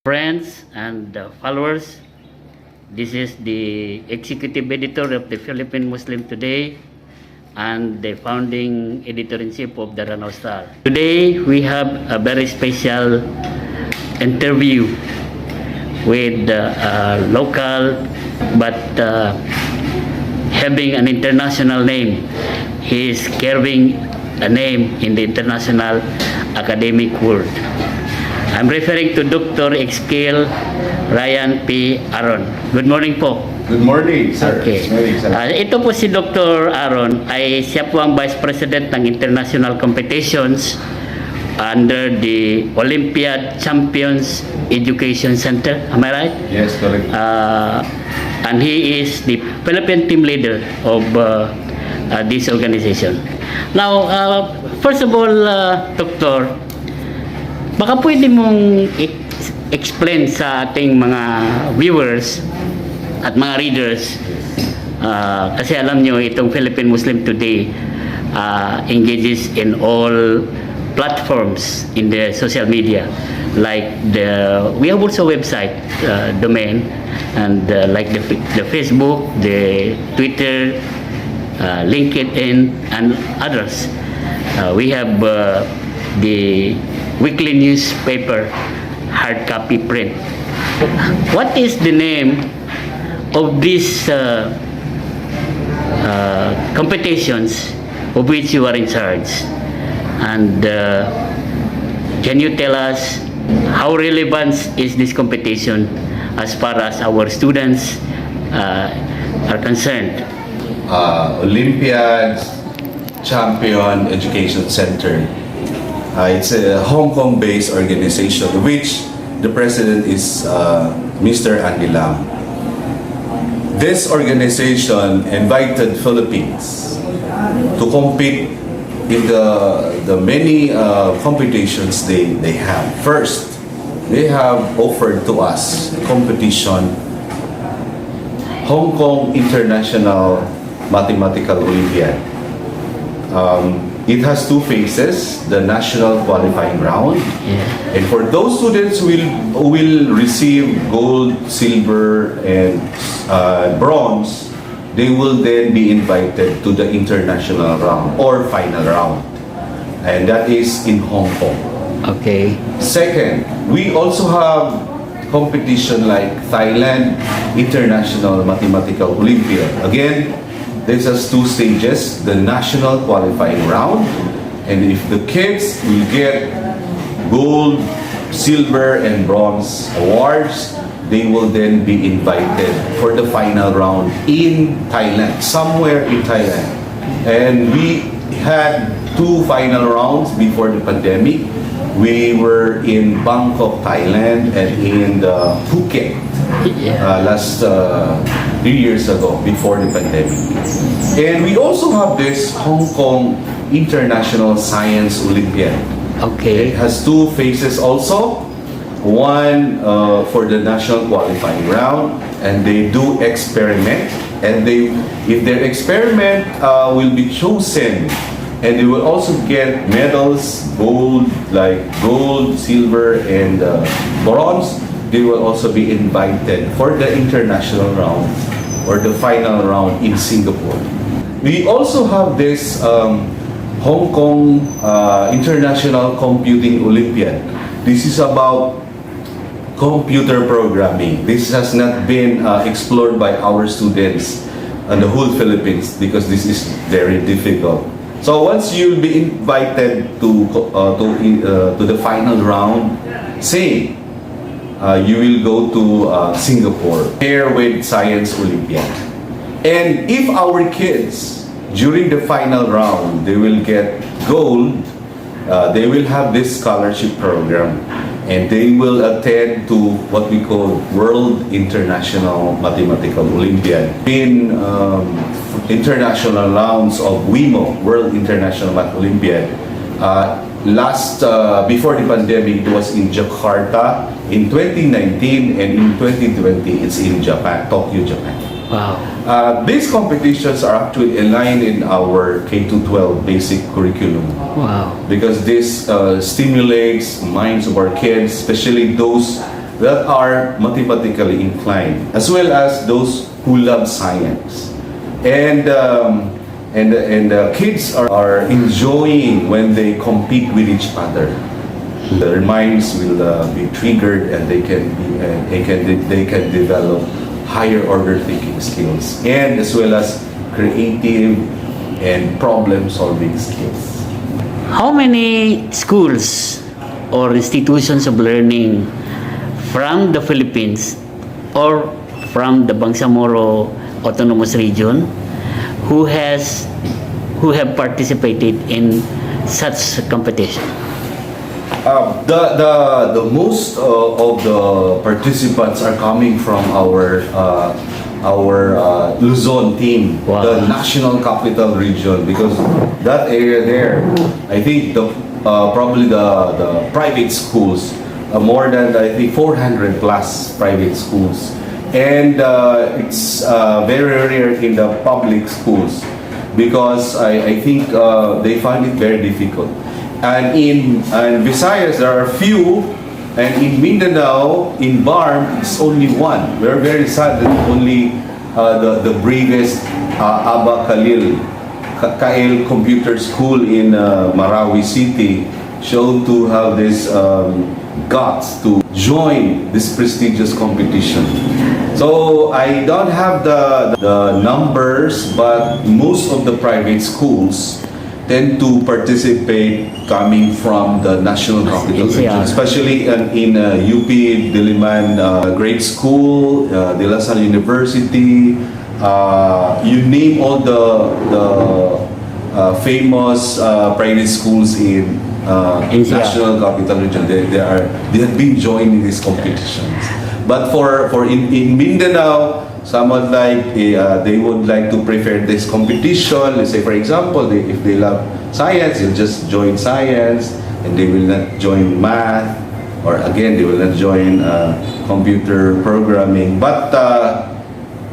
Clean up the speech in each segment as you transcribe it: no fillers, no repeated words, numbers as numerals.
Friends and followers, this is the executive editor of the Philippine Muslim Today and the founding editor-in-chief of the Ranao Star. Today we have a very special interview with a local but having an international name. He is carrying a name in the international academic world. I'm referring to Dr. Exquil Bryan P. Aron. Good morning po. Good morning, sir. Okay. Good morning, sir. Ito po si Dr. Aron ay siya po ang Vice President ng International Competitions under the Olympiad Champions Education Center. Am I right? Yes, correct. And he is the Philippine team leader of this organization. Now, first of all, Doctor, baka pwede mong explain sa ating mga viewers at mga readers, kasi alam nyo itong Philippine Muslim Today engages in all platforms in the social media, like we have also website domain, and like the Facebook, the Twitter, LinkedIn, and others. We have the weekly newspaper, hard copy print. What is the name of these competitions of which you are in charge? And can you tell us how relevant is this competition as far as our students are concerned? Olympiad Champions Education Center. It's a Hong Kong-based organization, which the president is Mr. Andy Lam. This organization invited Philippines to compete in the many competitions they have. First, they have offered to us competition, Hong Kong International Mathematical Olympiad. It has two phases, the national qualifying round, and for those students who will receive gold, silver, and bronze, they will then be invited to the international round or final round, and that is in Hong Kong. Okay. Second, we also have competition like Thailand International Mathematical Olympiad. Again, this has two stages, the national qualifying round, and if the kids will get gold, silver, and bronze awards, they will then be invited for the final round in Thailand, somewhere in Thailand. And we had two final rounds before the pandemic. We were in Bangkok, Thailand, and in Phuket last 3 years ago, before the pandemic. And we also have this Hong Kong International Science Olympiad. Okay. It has two phases also. One for the national qualifying round, and they do experiment, and if their experiment will be chosen, and they will also get medals, gold, silver, and bronze. They will also be invited for the international round or the final round in Singapore. We also have this Hong Kong International Computing Olympiad. This is about computer programming. This has not been explored by our students in the whole Philippines because this is very difficult. So once you'll be invited to the final round, say you will go to Singapore, pair with Science Olympiad. And if our kids, during the final round, they will get gold, they will have this scholarship program, and they will attend to what we call World International Mathematical Olympiad. In international rounds of WIMO, World International Math Olympiad, before the pandemic, it was in Jakarta in 2019, and in 2020 it's in Japan, Tokyo, Japan. Wow. These competitions are actually aligned in our K-12 basic curriculum. Wow. Because this stimulates minds of our kids, especially those that are mathematically inclined, as well as those who love science. And kids are enjoying when they compete with each other. Their minds will be triggered, and they can develop higher order thinking skills, and as well as creative and problem solving skills. How many schools or institutions of learning from the Philippines or from the Bangsamoro Autonomous Region who have participated in such competition? The most of the participants are coming from our Luzon team, Wow. the National Capital Region, because that area there, I think probably the private schools, more than I think 400 plus private schools, and it's very rare in the public schools, because I think they find it very difficult. And in Visayas, there are few, and in Mindanao, in Barm, it's only one. We're very sad that only the bravest Al-Khail Computer School in Marawi City showed to have this guts to join this prestigious competition. So I don't have the numbers, but most of the private schools tend to participate coming from the National Capital Region, especially in UP Diliman Grade School, De La Salle University. You name all the famous private schools in National Capital Region. They have been joining these competitions. But for in Mindanao, someone like they would like to prefer this competition. Let's say, for example, if they love science, they'll just join science, and they will not join math, or again, they will not join computer programming. But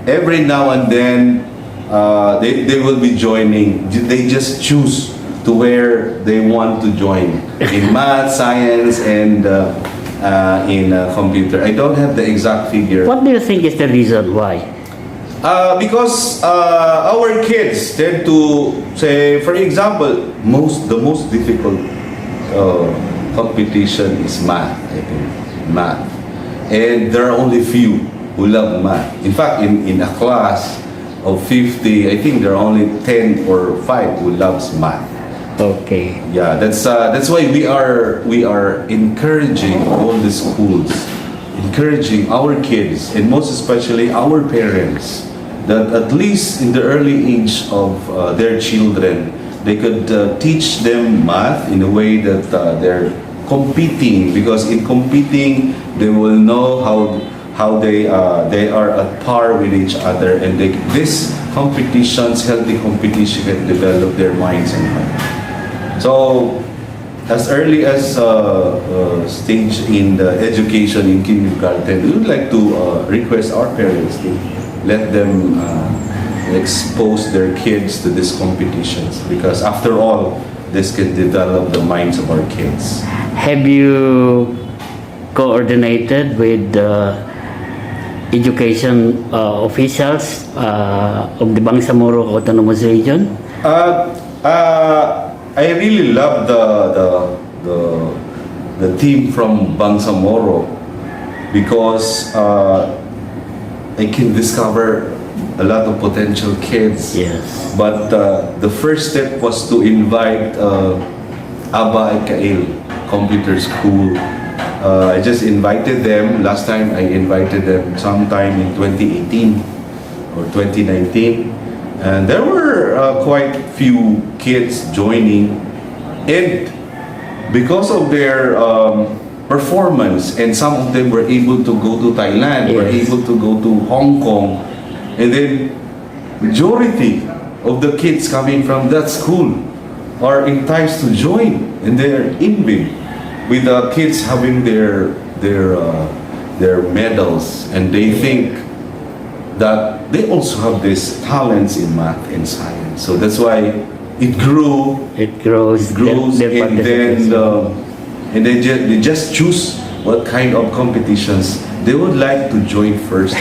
every now and then, they will be joining. They just choose to where they want to join in math, science, and in computer. I don't have the exact figure. What do you think is the reason why? Because our kids tend to say, for example, the most difficult competition is math. I think math, and there are only few who love math. In fact, in a class of 50, I think there are only 10 or 5 who loves math. Okay. Yeah, that's why we are encouraging all the schools, encouraging our kids, and most especially our parents, that at least in the early age of their children, they could teach them math in a way that they're competing, because in competing they will know how they are at par with each other, and this competitions, healthy competition, can develop their minds and hearts. So, as early as stage in the education in kindergarten, we would like to request our parents to let them expose their kids to these competitions, because after all, this can develop the minds of our kids. Have you coordinated with education officials of the Bangsamoro Autonomous Region? I really love the team from Bangsamoro, because I can discover a lot of potential kids. Yes. But the first step was to invite Al-Khail Computer School. I just invited them. Last time I invited them sometime in 2018 or 2019. And there were quite few kids joining, and because of their performance, and some of them were able to go to Thailand, were able to go to Hong Kong, and then majority of the kids coming from that school are enticed to join, and they're envied with the kids having their medals, and they think that they also have these talents in math and science. So that's why it grows, and then they just choose what kind of competitions they would like to join first.